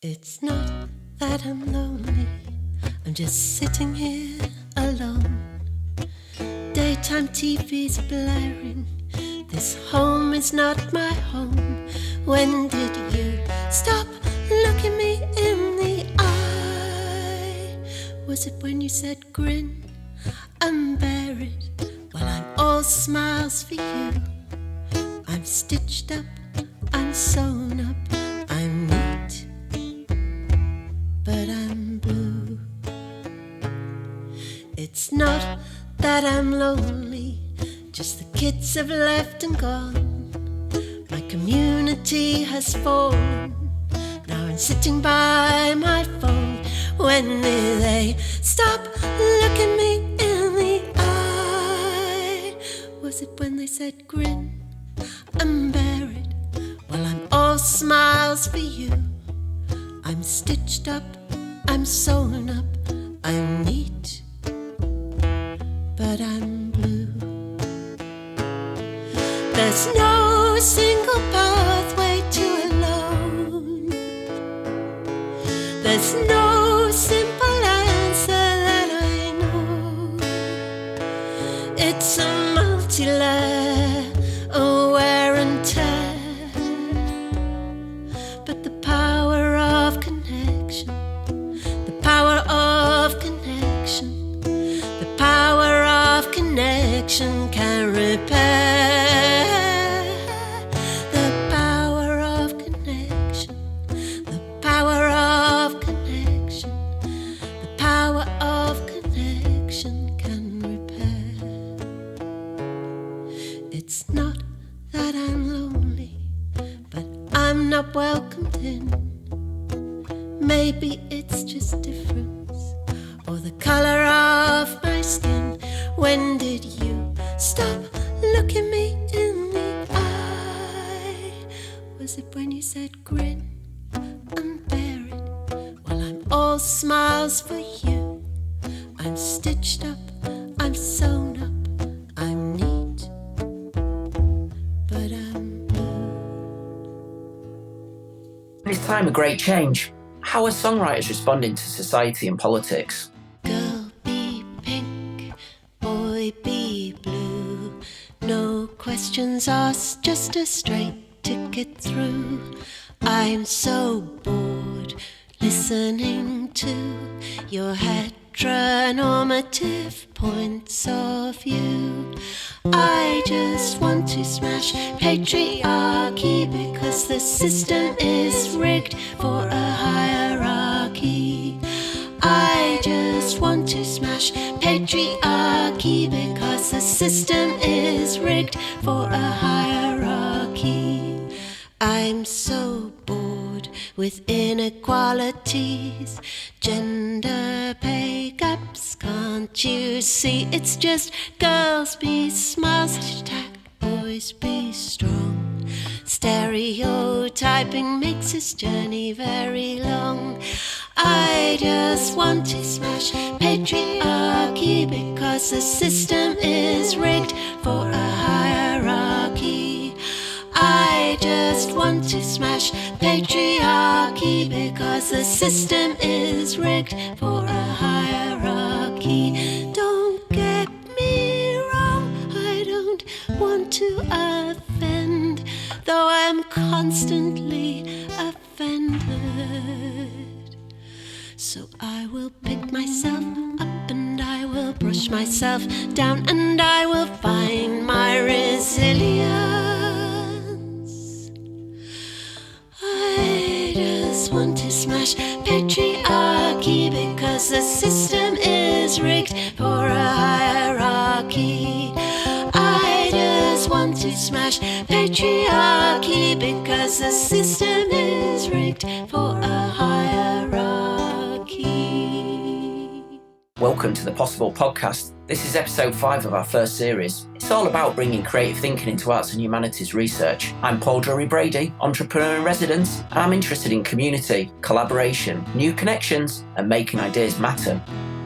It's not that I'm lonely, I'm just sitting here alone. Daytime TV's blaring, this home is not my home. When did you stop looking me in the eye? Was it when you said grin and bear it? Well, I'm all smiles for you. I'm stitched up, I'm sewn up, I'm neat, but I'm blue. It's not that I'm lonely, just the kids have left and gone. My community has fallen, now I'm sitting by my phone. When did they stop looking me in the eye? Was it when they said grin and bear it? Well, I'm all smiles for you. I'm stitched up, I'm sewn up, I'm neat, but I'm blue. There's no single pathway to alone. There's no simple answer that I know. It's a multi-layer, a wear and tear. But the power of connection, the power of connection, the power of connection can repair. The power of connection, the power of connection, the power of connection can repair. It's not that I'm lonely, but I'm not welcomed in. Maybe it's just difference, or the color of my skin. When did you stop looking me in the eye? Was it when you said grin and bear it? Well, I'm all smiles for you. I'm stitched up, I'm sewn up, I'm neat, but I'm blue. It's time of great change. How are songwriters responding to society and politics? Girl be pink, boy be blue. No questions asked, just a straight ticket through. I'm so bored listening to your heteronormative points of view. I just want to smash patriarchy because the system is rigged for a hierarchy. I just want to smash patriarchy because the system is rigged for a hierarchy. I'm so bored with inequalities, gender pay gaps. Can't you see it's just girls be smiles attack, boys be strong. Stereotyping makes this journey very long. I just want to smash patriarchy because the system is rigged for a hierarchy. I just want to smash patriarchy because the system is rigged for a hierarchy. Don't get me wrong, I don't want to offend, though I'm constantly offended. So I will pick myself up and I will brush myself down and I will find my resilience. I just want to smash patriarchy because the system is rigged for a hierarchy. I just want to smash patriarchy because the system is rigged for a hierarchy. Welcome to the Possible Podcast. This is episode 5 of our first series. It's all about bringing creative thinking into arts and humanities research. I'm Paul Drury-Bradey, entrepreneur in residence, and I'm interested in community, collaboration, new connections, and making ideas matter.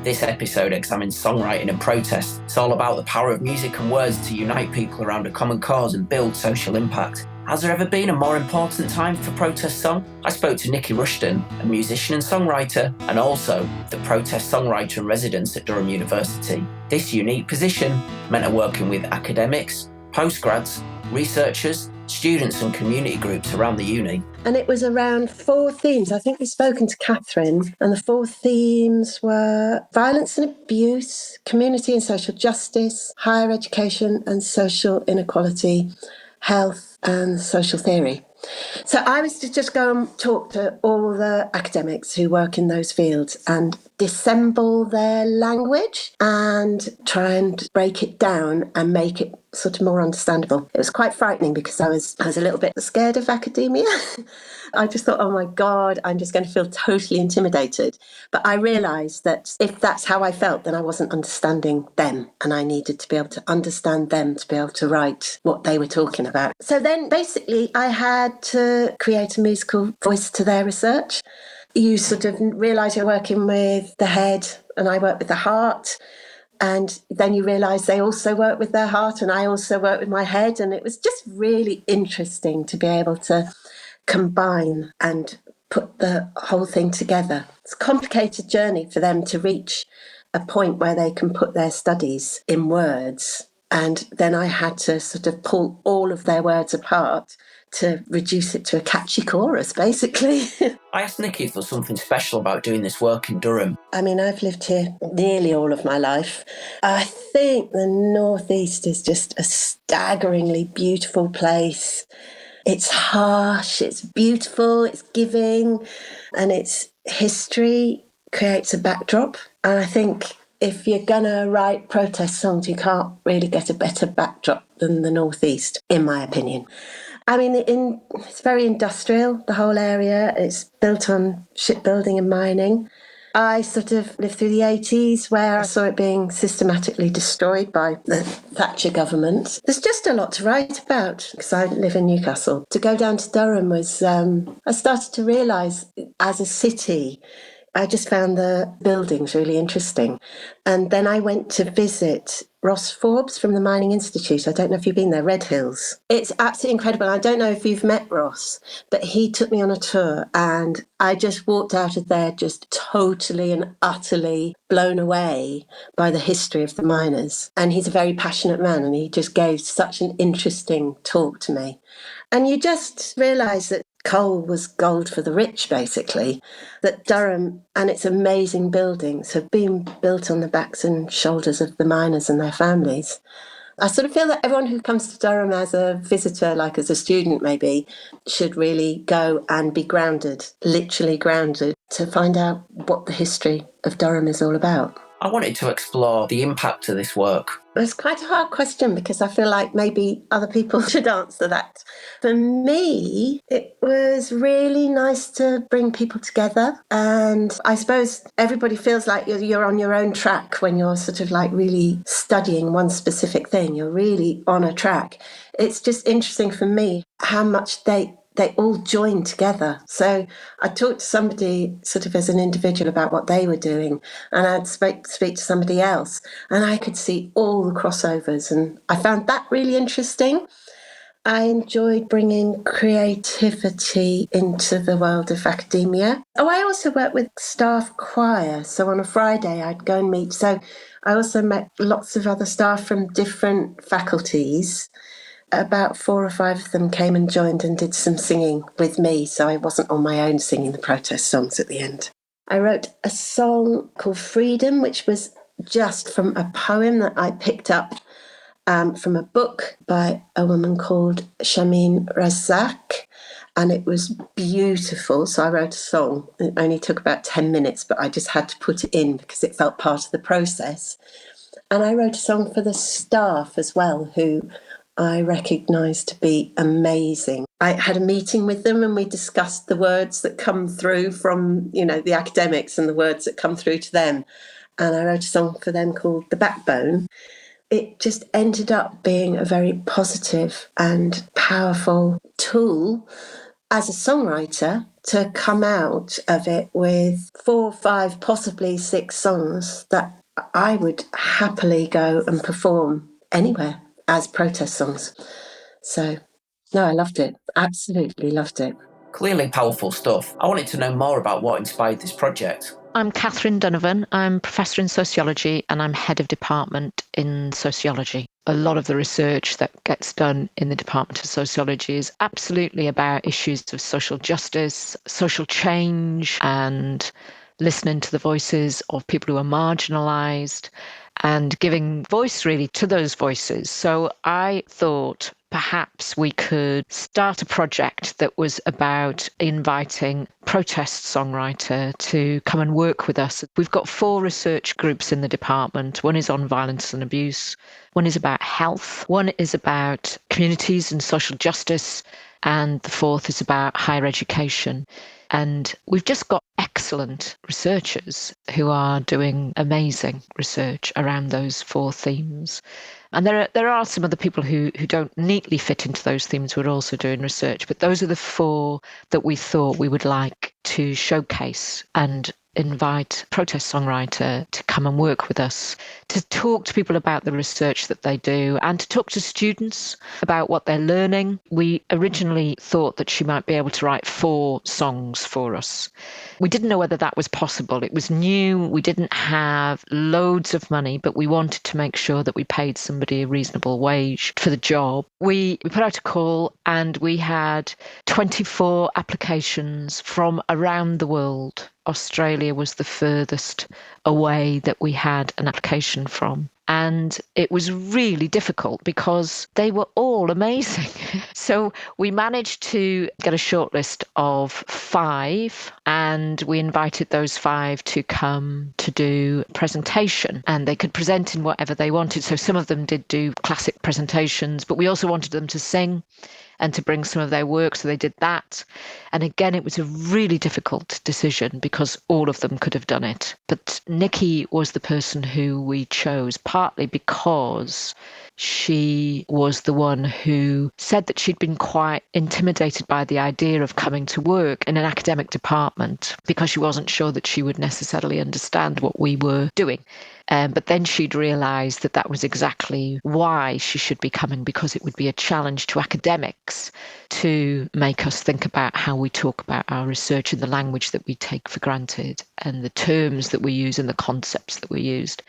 This episode examines songwriting and protest. It's all about the power of music and words to unite people around a common cause and build social impact. Has there ever been a more important time for protest song? I spoke to Nicky Rushton, a musician and songwriter, and also the protest songwriter in residence at Durham University. This unique position meant her working with academics, postgrads, researchers, students and community groups around the uni. And it was around 4 themes. I think we've spoken to Catherine, and the 4 themes were violence and abuse, community and social justice, higher education and social inequality, health and social theory. So I was to just go and talk to all the academics who work in those fields and dissemble their language and try and break it down and make it sort of more understandable. It was quite frightening because I was a little bit scared of academia. I just thought, oh my God, I'm just going to feel totally intimidated. But I realised that if that's how I felt, then I wasn't understanding them. And I needed to be able to understand them to be able to write what they were talking about. So then basically I had to create a musical voice to their research. You sort of realise you're working with the head and I work with the heart. And then you realise they also work with their heart and I also work with my head. And it was just really interesting to be able to combine and put the whole thing together. It's a complicated journey for them to reach a point where they can put their studies in words. And then I had to sort of pull all of their words apart to reduce it to a catchy chorus, basically. I asked Nicky if there was something special about doing this work in Durham. I mean, I've lived here nearly all of my life. I think the North East is just a staggeringly beautiful place. It's harsh, it's beautiful, it's giving, and its history creates a backdrop. And I think if you're going to write protest songs, you can't really get a better backdrop than the North East, in my opinion. I mean, it's very industrial, the whole area. It's built on shipbuilding and mining. I sort of lived through the 80s where I saw it being systematically destroyed by the Thatcher government. There's just a lot to write about because I live in Newcastle. To go down to Durham was, I started to realise as a city, I just found the buildings really interesting. And then I went to visit Ross Forbes from the Mining Institute. I don't know if you've been there, Red Hills. It's absolutely incredible. I don't know if you've met Ross, but he took me on a tour and I just walked out of there just totally and utterly blown away by the history of the miners. And he's a very passionate man and he just gave such an interesting talk to me. And you just realise that coal was gold for the rich, basically, that Durham and its amazing buildings have been built on the backs and shoulders of the miners and their families. I sort of feel that everyone who comes to Durham as a visitor, like as a student maybe, should really go and be grounded, literally grounded, to find out what the history of Durham is all about. I wanted to explore the impact of this work. It's quite a hard question because I feel like maybe other people should answer that. For me, it was really nice to bring people together. And I suppose everybody feels like you're on your own track when you're sort of like really studying one specific thing. You're really on a track. It's just interesting for me how much they all joined together. So I talked to somebody sort of as an individual about what they were doing, and I'd speak to somebody else, and I could see all the crossovers, and I found that really interesting. I enjoyed bringing creativity into the world of academia. Oh, I also work with staff choir. So on a Friday, I'd go and meet. So I also met lots of other staff from different faculties. About 4 or 5 of them came and joined and did some singing with me, so I wasn't on my own singing the protest songs at the end. I wrote a song called Freedom, which was just from a poem that I picked up from a book by a woman called Shamin Razak, and it was beautiful. So I wrote a song. It only took about 10 minutes, but I just had to put it in because it felt part of the process. And I wrote a song for the staff as well, who I recognised to be amazing. I had a meeting with them and we discussed the words that come through from, the academics and the words that come through to them. And I wrote a song for them called The Backbone. It just ended up being a very positive and powerful tool as a songwriter to come out of it with 4, 5, possibly 6 songs that I would happily go and perform anywhere as protest songs. So No, I loved it. Absolutely loved it. Clearly powerful stuff. I wanted to know more about what inspired this project. I'm Catherine Donovan. I'm Professor in Sociology and I'm Head of Department in Sociology. A lot of the research that gets done in the Department of Sociology is absolutely about issues of social justice, social change, and listening to the voices of people who are marginalised and giving voice really to those voices. So I thought perhaps we could start a project that was about inviting protest songwriter to come and work with us. We've got 4 research groups in the department. One is on violence and abuse, one is about health, one is about communities and social justice, and the 4th is about higher education. And we've just got excellent researchers who are doing amazing research around those 4 themes. And there are some other people who don't neatly fit into those themes who are also doing research, but those are the 4 that we thought we would like to showcase and invite protest songwriter to come and work with us, to talk to people about the research that they do and to talk to students about what they're learning. We originally thought that she might be able to write 4 songs for us. We didn't know whether that was possible. It was new. We didn't have loads of money, but we wanted to make sure that we paid somebody a reasonable wage for the job. We put out a call and we had 24 applications from around the world. Australia was the furthest away that we had an application from. And it was really difficult because they were all amazing. So we managed to get a shortlist of 5 and we invited those 5 to come to do a presentation and they could present in whatever they wanted. So some of them did do classic presentations, but we also wanted them to sing and to bring some of their work. So they did that. And again, it was a really difficult decision because all of them could have done it. But Nicky was the person who we chose, partly because she was the one who said that she'd been quite intimidated by the idea of coming to work in an academic department because she wasn't sure that she would necessarily understand what we were doing. But then she'd realised that that was exactly why she should be coming, because it would be a challenge to academics to make us think about how we talk about our research in the language that we take for granted and the terms that we use and the concepts that we used.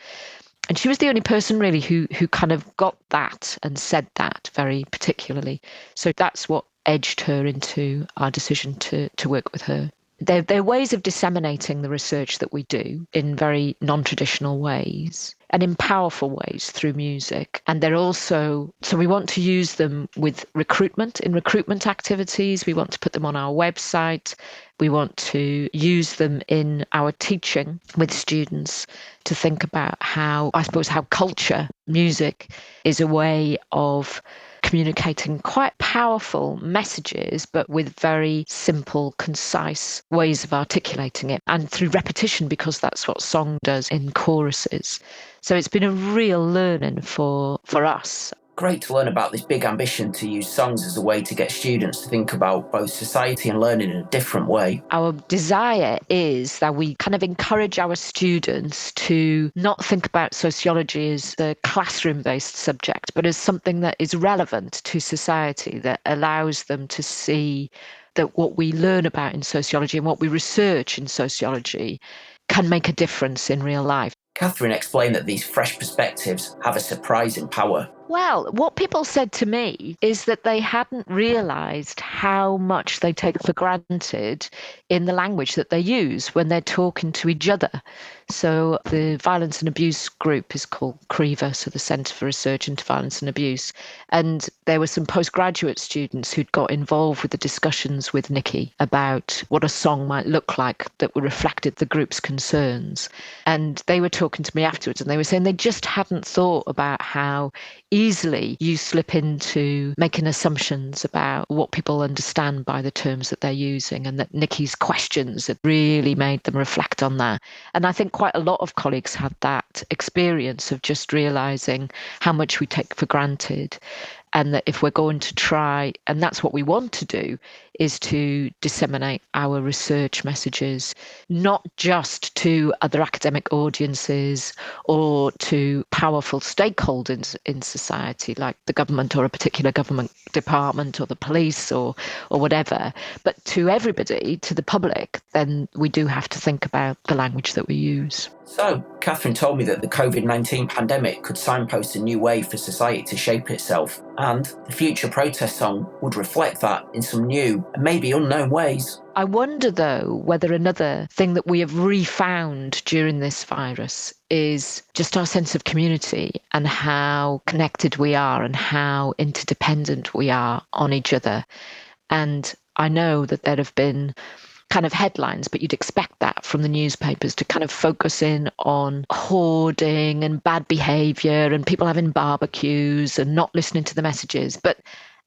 And she was the only person really who kind of got that and said that very particularly. So that's what edged her into our decision to work with her. There are ways of disseminating the research that we do in very non-traditional ways and in powerful ways through music. And they're also, so we want to use them with recruitment, in recruitment activities. We want to put them on our website. We want to use them in our teaching with students to think about how, I suppose, how culture, music is a way of communicating quite powerful messages, but with very simple, concise ways of articulating it, and through repetition, because that's what song does in choruses. So it's been a real learning for us. Great to learn about this big ambition to use songs as a way to get students to think about both society and learning in a different way. Our desire is that we kind of encourage our students to not think about sociology as a classroom-based subject, but as something that is relevant to society, that allows them to see that what we learn about in sociology and what we research in sociology can make a difference in real life. Catherine explained that these fresh perspectives have a surprising power. Well, what people said to me is that they hadn't realised how much they take for granted in the language that they use when they're talking to each other. So the violence and abuse group is called CREVA, so the Centre for Research into Violence and Abuse. And there were some postgraduate students who'd got involved with the discussions with Nicky about what a song might look like that reflected the group's concerns. And they were talking to me afterwards and they were saying they just hadn't thought about how easily you slip into making assumptions about what people understand by the terms that they're using, and that Nicky's questions had really made them reflect on that. And I think quite a lot of colleagues had that experience of just realising how much we take for granted, and that if we're going to try, and that's what we want to do, is to disseminate our research messages, not just to other academic audiences or to powerful stakeholders in society, like the government or a particular government department or the police or whatever, but to everybody, to the public. Then we do have to think about the language that we use. So, Catherine told me that the COVID-19 pandemic could signpost a new way for society to shape itself, and the future protest song would reflect that in some new and maybe unknown ways. I wonder, though, whether another thing that we have refound during this virus is just our sense of community and how connected we are and how interdependent we are on each other. And I know that there have been kind of headlines, but you'd expect that from the newspapers to kind of focus in on hoarding and bad behaviour and people having barbecues and not listening to the messages. But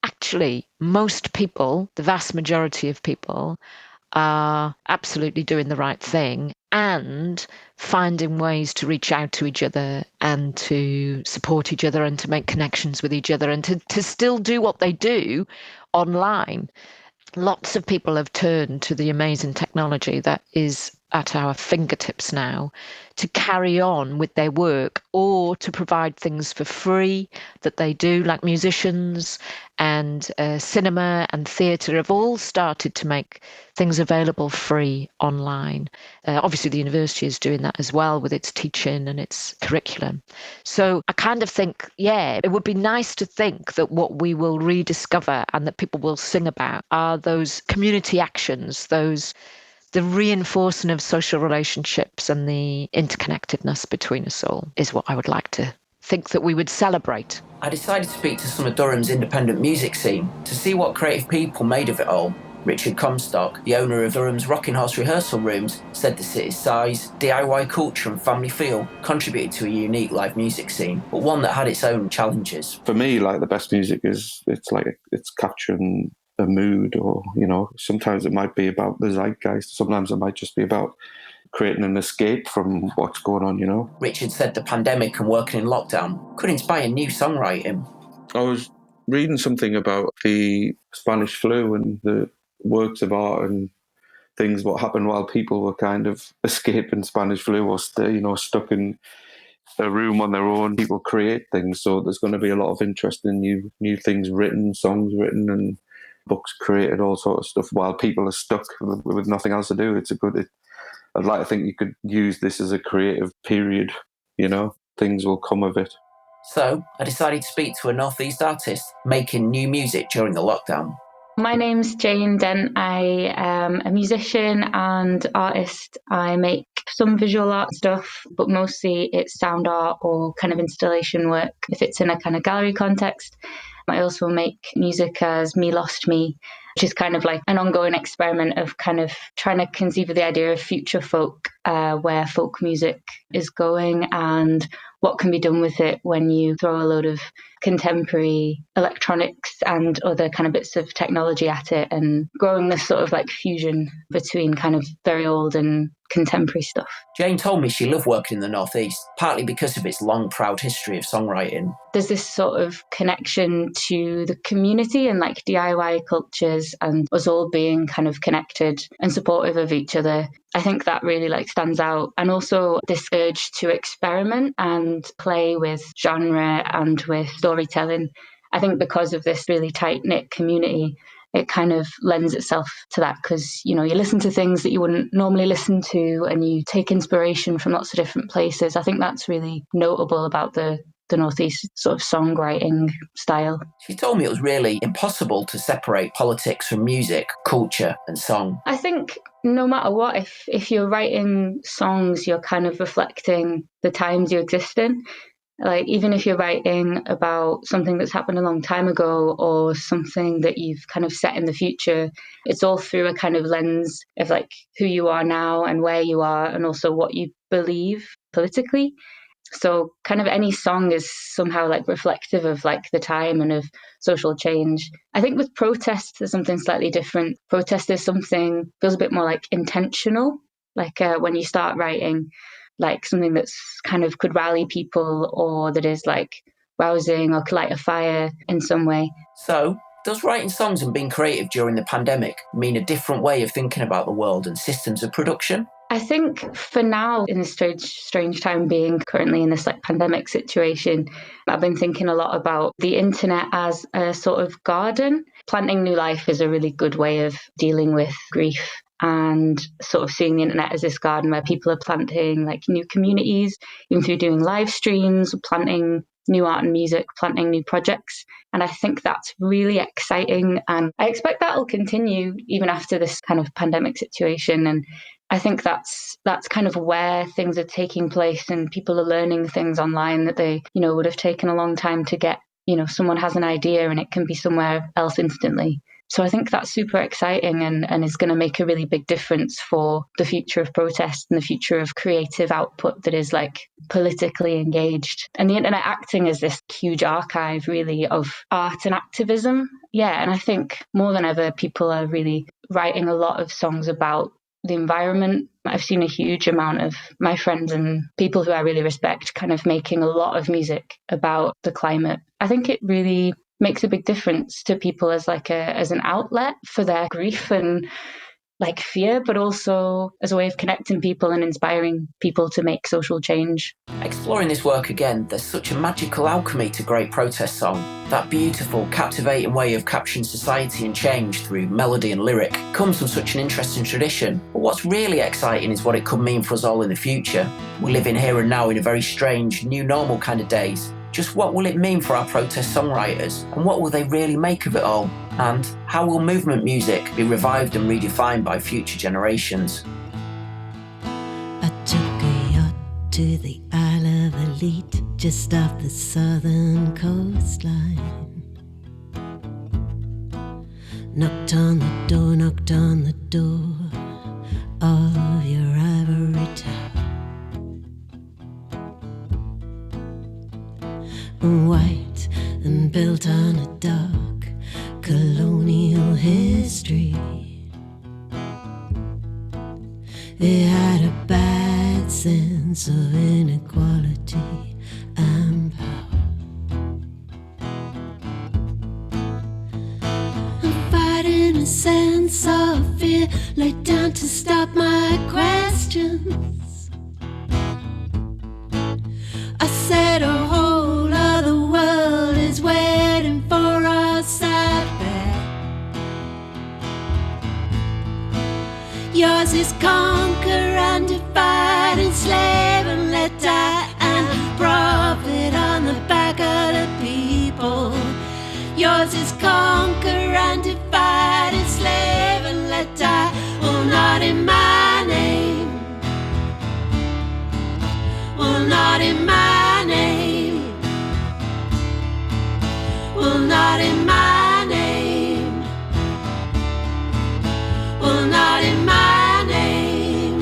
actually, most people, the vast majority of people, are absolutely doing the right thing and finding ways to reach out to each other and to support each other and to make connections with each other and to still do what they do online. Lots of people have turned to the amazing technology that is at our fingertips now to carry on with their work or to provide things for free that they do, like musicians and cinema and theatre have all started to make things available free online. Obviously, the university is doing that as well with its teaching and its curriculum. So I kind of think, yeah, it would be nice to think that what we will rediscover and that people will sing about are those community actions, the reinforcing of social relationships and the interconnectedness between us all is what I would like to think that we would celebrate. I decided to speak to some of Durham's independent music scene to see what creative people made of it all. Richard Combstock, the owner of Durham's Rocking Horse Rehearsal Rooms, said the city's size, DIY culture and family feel contributed to a unique live music scene, but one that had its own challenges. For me, like, the best music is, it's capturing a mood, or, sometimes it might be about the zeitgeist, sometimes it might just be about creating an escape from what's going on. Richard said the pandemic and working in lockdown could inspire new songwriting. I was reading something about the Spanish flu and the works of art and things, what happened while people were kind of escaping Spanish flu or stuck in a room on their own. People create things, so there's going to be a lot of interest in new things written, songs written and books created, all sort of stuff, while people are stuck with nothing else to do. I'd like to think you could use this as a creative period, things will come of it. So I decided to speak to a Northeast artist making new music during the lockdown. My name's Jane Dent. I am a musician and artist. I make some visual art stuff, but mostly it's sound art or kind of installation work if it's in a kind of gallery context. I also make music as MELOSTME, which is kind of like an ongoing experiment of kind of trying to conceive of the idea of future folk, where folk music is going and what can be done with it when you throw a load of contemporary electronics and other kind of bits of technology at it, and growing this sort of like fusion between kind of very old and contemporary stuff. Jane told me she loved working in the Northeast, partly because of its long, proud history of songwriting. There's this sort of connection to the community and like DIY cultures and us all being kind of connected and supportive of each other. I think that really like stands out. And also this urge to experiment and play with genre and with storytelling. I think because of this really tight-knit community, it kind of lends itself to that, because, you listen to things that you wouldn't normally listen to and you take inspiration from lots of different places. I think that's really notable about the Northeast sort of songwriting style. She told me it was really impossible to separate politics from music, culture and song. I think no matter what, if you're writing songs, you're kind of reflecting the times you exist in. Like, even if you're writing about something that's happened a long time ago or something that you've kind of set in the future, it's all through a kind of lens of like who you are now and where you are and also what you believe politically. So kind of any song is somehow like reflective of like the time and of social change. I think with protest, there's something slightly different. Protest is something feels a bit more like intentional, like when you start writing, like something that's kind of could rally people or that is like rousing or could light a fire in some way. So Does writing songs and being creative during the pandemic mean a different way of thinking about the world and systems of production? I think for now, in this strange time being currently in this pandemic situation, I've been thinking a lot about the internet as a sort of garden. Planting new life is a really good way of dealing with grief, and sort of seeing the internet as this garden where people are planting new communities, even through doing live streams, planting new art and music, planting new projects. And I think that's really exciting. And I expect that will continue even after this kind of pandemic situation. And I think that's kind of where things are taking place, and people are learning things online that they, would have taken a long time to get. Someone has an idea and it can be somewhere else instantly. So I think that's super exciting and is going to make a really big difference for the future of protest and the future of creative output that is politically engaged. And the internet acting as this huge archive really of art and activism. Yeah, and I think more than ever, people are really writing a lot of songs about the environment. I've seen a huge amount of my friends and people who I really respect kind of making a lot of music about the climate. I think it really makes a big difference to people as an outlet for their grief and fear, but also as a way of connecting people and inspiring people to make social change. Exploring this work again, there's such a magical alchemy to great protest song. That beautiful, captivating way of capturing society and change through melody and lyric comes from such an interesting tradition. But what's really exciting is what it could mean for us all in the future. We live in here and now in a very strange, new normal kind of days. Just what will it mean for our protest songwriters, and what will they really make of it all? And how will movement music be revived and redefined by future generations? I took a yacht to the Isle of Elite, just off the southern coastline. Knocked on the door of your ivory tower. White and built on a dark colonial history. It had a bad sense of inequality and power. I'm fighting a sense of fear, laid down to stop my questions. I said a whole other world is waiting for us out there. Yours is conquer and divide, enslave and let die, and profit on the back of the people. Yours is conquer and divide, enslave and let die. Well, not in my name. Well, not in my name. Well, not in my name. Well, not in my name.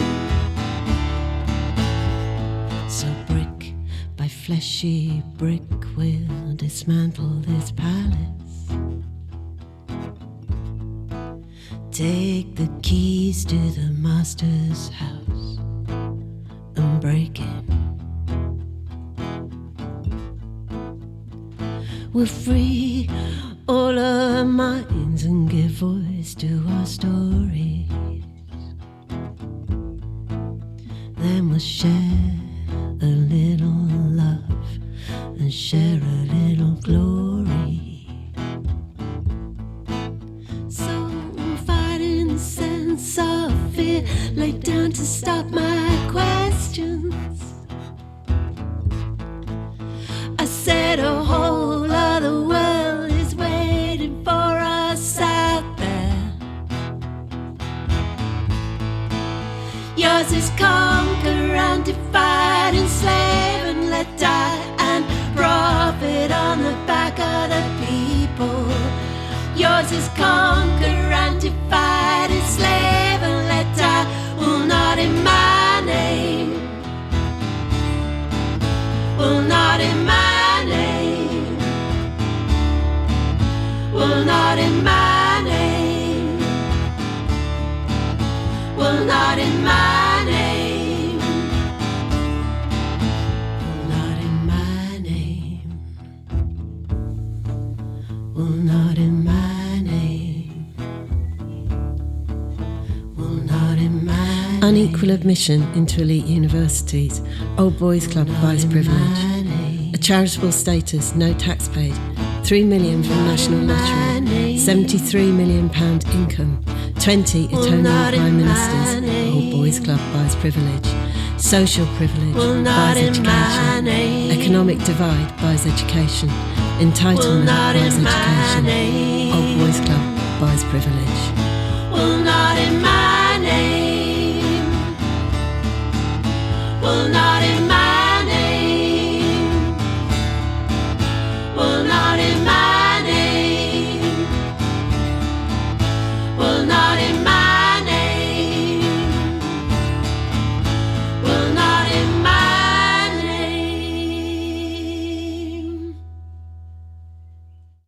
So brick by fleshy brick we'll dismantle this palace. Take the keys to the master's house and break it. We'll free all our minds and give voice to our stories. Then we'll share a little love and share a little glory. So I'm fighting the sense of fear, laid down to stop my questions. I said a whole other world is waiting for us out there. Yours is conquer and divide, enslave and let die, and profit on the back of the people. Yours is conquer and divide, enslave and let die. Well, not in my name. Well, not in my name. Well, not in my name. Well, not in my name. Well, not in my name. Well, not in my Unequal admission into elite universities. Old Boys Club buys privilege. A charitable status, no tax paid. 3 million from National Lottery. £73 million income. 20 Etonian Prime Ministers. Old Boys Club buys privilege. Social privilege buys education. Economic divide buys education. Entitlement buys education. Old Boys Club buys privilege. Not in my